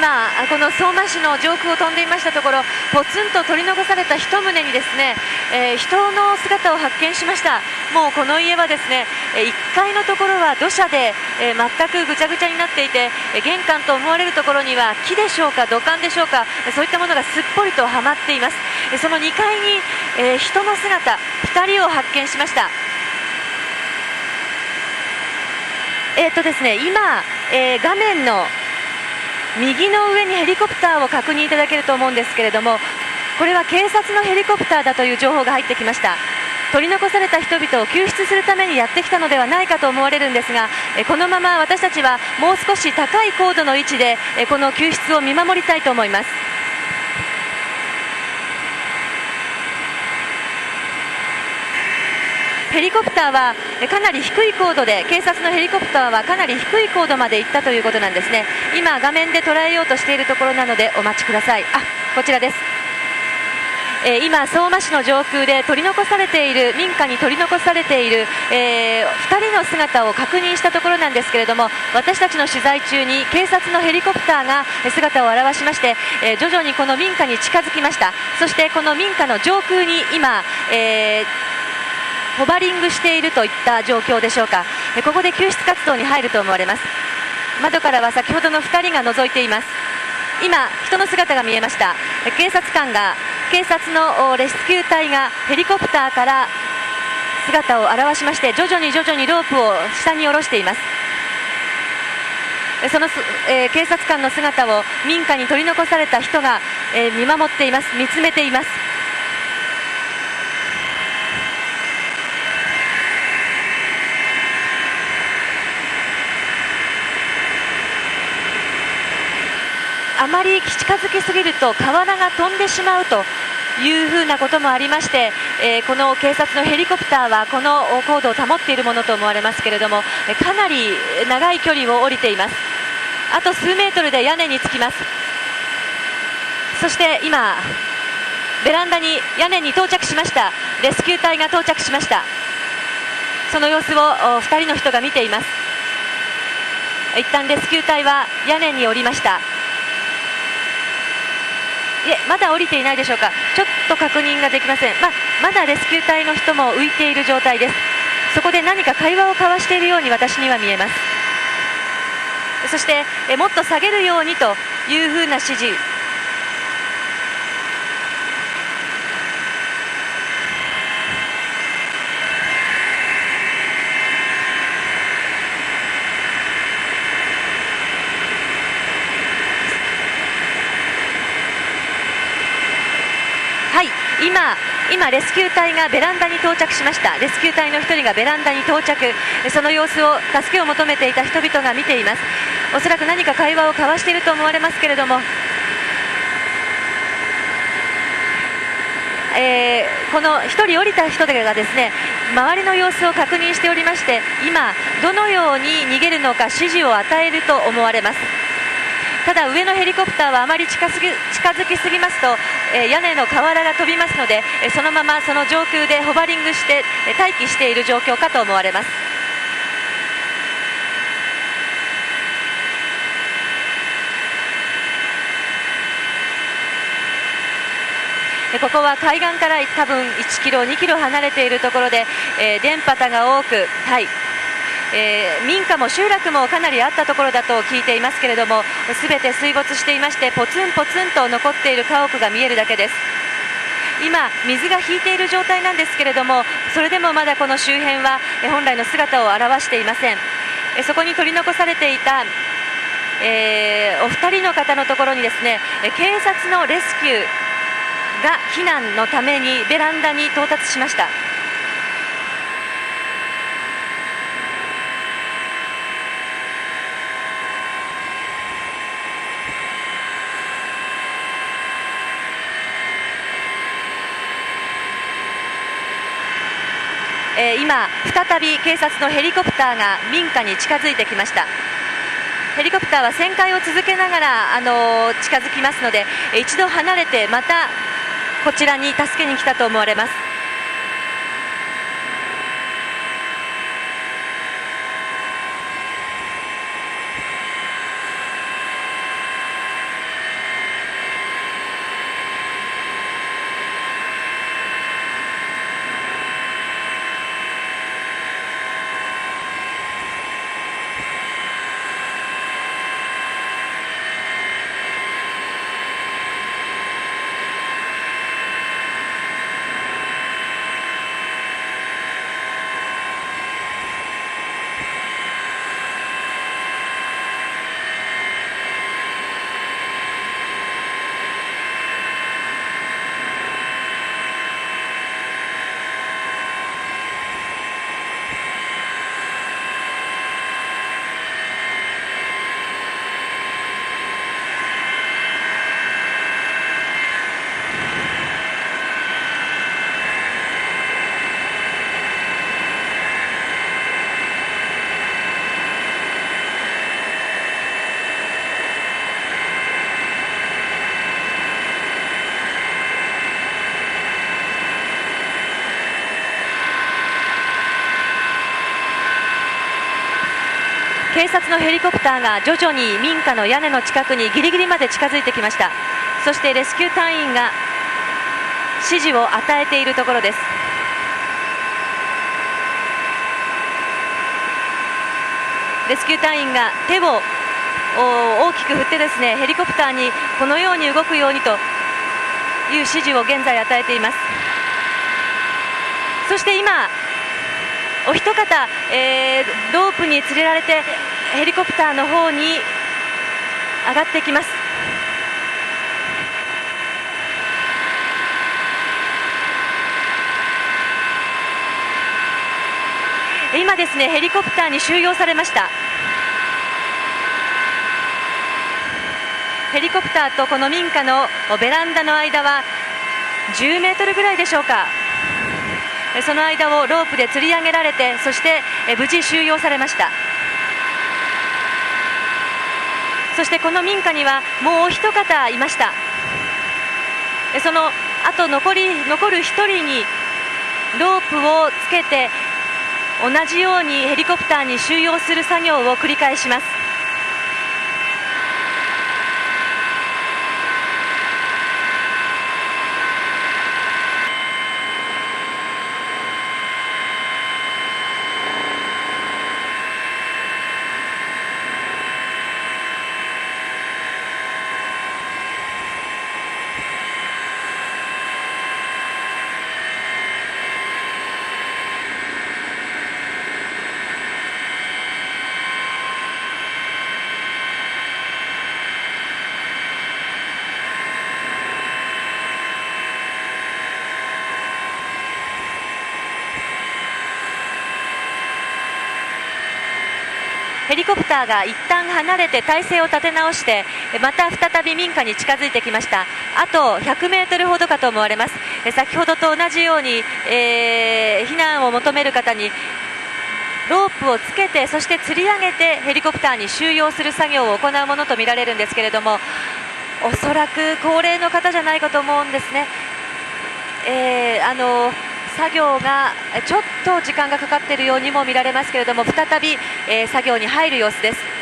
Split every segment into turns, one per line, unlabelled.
今この相馬市の上空を飛んでいましたところ、ポツンと取り残された一棟にですね、人の姿を発見しました。もうこの家はですね、1階のところは土砂で、全くぐちゃぐちゃになっていて、玄関と思われるところには木でしょうか土管でしょうか、そういったものがすっぽりとはまっています。その2階に、人の姿2人を発見しました。ですね、今、画面の右の上にヘリコプターを確認いただけると思うんですけれども、これは警察のヘリコプターだという情報が入ってきました。取り残された人々を救出するためにやってきたのではないかと思われるんですが、このまま私たちはもう少し高い高度の位置でこの救出を見守りたいと思います。ヘリコプターはかなり低い高度で、警察のヘリコプターはかなり低い高度まで行ったということなんですね。今画面で捉えようとしているところなのでお待ちください。こちらです。今相馬市の上空で取り残されている民家に取り残されている、2人の姿を確認したところなんですけれども、私たちの取材中に警察のヘリコプターが姿を現しまして、徐々にこの民家に近づきました。そしてこの民家の上空に今、ホバリングしているといった状況でしょうか。ここで救出活動に入ると思われます。窓からは先ほどの2人が覗いています。今人の姿が見えました。警察のレスキュー隊がヘリコプターから姿を現しまして、徐々にロープを下に下ろしています。その、警察官の姿を民家に取り残された人が、見守っています。見つめています。あまり近づきすぎると瓦が飛んでしまうというふうなこともありまして、この警察のヘリコプターはこの高度を保っているものと思われますけれども、かなり長い距離を降りています。あと数メートルで屋根につきます。そして今ベランダに屋根に到着しました。レスキュー隊が到着しました。その様子を2人の人が見ています。一旦レスキュー隊は屋根に降りました。まだ降りていないでしょうか。ちょっと確認ができません。まだレスキュー隊の人も浮いている状態です。そこで何か会話を交わしているように私には見えます。そしてもっと下げるようにというふうな指示。今レスキュー隊がベランダに到着しました。レスキュー隊の1人がベランダに到着。その様子を助けを求めていた人々が見ています。おそらく何か会話を交わしていると思われますけれども、この1人降りた人がですね、周りの様子を確認しておりまして、今どのように逃げるのか指示を与えると思われます。ただ上のヘリコプターはあまり近づきすぎますと、屋根の瓦が飛びますので、そのままその上空でホバリングして待機している状況かと思われます。ここは海岸から多分1キロ2キロ離れているところで、電波が多く、民家も集落もかなりあったところだと聞いていますけれども、すべて水没していまして、ポツンポツンと残っている家屋が見えるだけです。今水が引いている状態なんですけれども、それでもまだこの周辺は本来の姿を現していません。そこに取り残されていた、お二人の方のところにですね、警察のレスキューが避難のためにベランダに到達しました。今再び警察のヘリコプターが民家に近づいてきました。ヘリコプターは旋回を続けながら近づきますので、一度離れてまたこちらに助けに来たと思われます。警察のヘリコプターが徐々に民家の屋根の近くにギリギリまで近づいてきました。そしてレスキュー隊員が指示を与えているところです。レスキュー隊員が手を大きく振ってですね、ヘリコプターにこのように動くようにという指示を現在与えています。そして今お一方、ロープに連れられてヘリコプターの方に上がってきます。今ですね、ヘリコプターに収容されました。ヘリコプターとこの民家のベランダの間は10メートルぐらいでしょうか。その間をロープで吊り上げられて、そして無事収容されました。そしてこの民家にはもうお一方いました。そのあと残る1人にロープをつけて同じようにヘリコプターに収容する作業を繰り返します。ヘリコプターが一旦離れて体勢を立て直して、また再び民家に近づいてきました。あと100メートルほどかと思われます。先ほどと同じように、避難を求める方にロープをつけて、そして吊り上げてヘリコプターに収容する作業を行うものとみられるんですけれども、おそらく高齢の方じゃないかと思うんですね。作業がちょっと時間がかかっているようにも見られますけれども、再び、作業に入る様子です。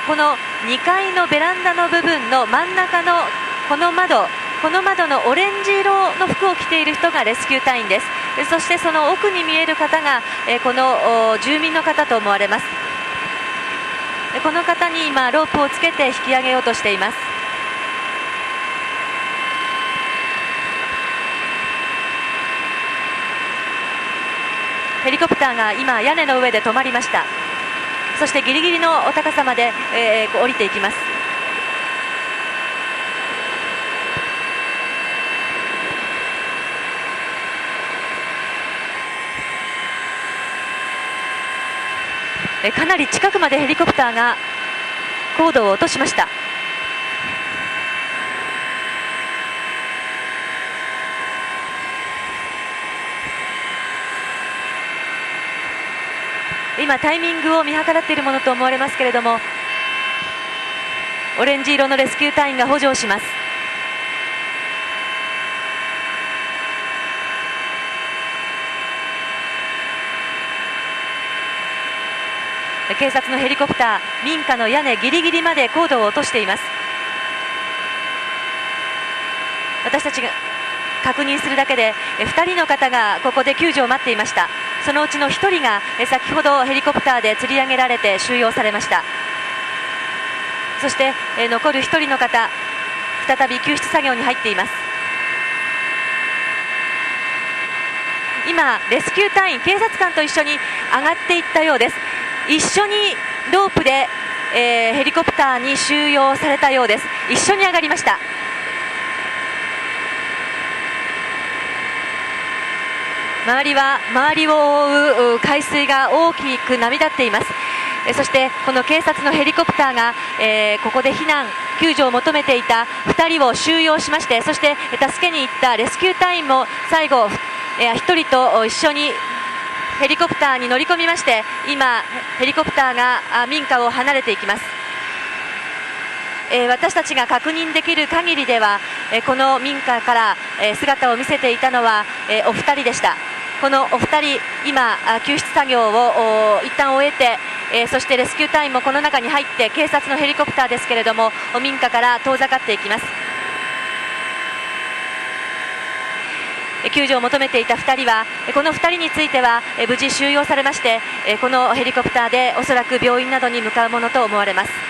この2階のベランダの部分の真ん中のこの窓のオレンジ色の服を着ている人がレスキュー隊員です。そしてその奥に見える方がこの住民の方と思われます。この方に今ロープをつけて引き上げようとしています。ヘリコプターが今屋根の上で止まりました。そしてギリギリの高さまで、降りていきます。かなり近くまでヘリコプターが高度を落としました。今タイミングを見計らっているものと思われますけれども、オレンジ色のレスキュー隊員が補助をします。警察のヘリコプター、民家の屋根ギリギリまで高度を落としています。私たちが確認するだけで2人の方がここで救助を待っていました。そのうちの1人が先ほどヘリコプターで吊り上げられて収容されました。そして残る1人の方、再び救出作業に入っています。今レスキュー隊員、警察官と一緒に上がっていったようです。一緒にロープで、ヘリコプターに収容されたようです。一緒に上がりました。周りを覆う海水が大きく波立っています。そしてこの警察のヘリコプターが、ここで避難救助を求めていた2人を収容しまして、そして助けに行ったレスキュー隊員も最後1人と一緒にヘリコプターに乗り込みまして、今ヘリコプターが民家を離れていきます。私たちが確認できる限りでは、この民家から姿を見せていたのはお二人でした。このお二人、今救出作業を一旦終えて、そしてレスキュー隊員もこの中に入って、警察のヘリコプターですけれども民家から遠ざかっていきます。救助を求めていた2人は、この2人については無事収容されまして、このヘリコプターでおそらく病院などに向かうものと思われます。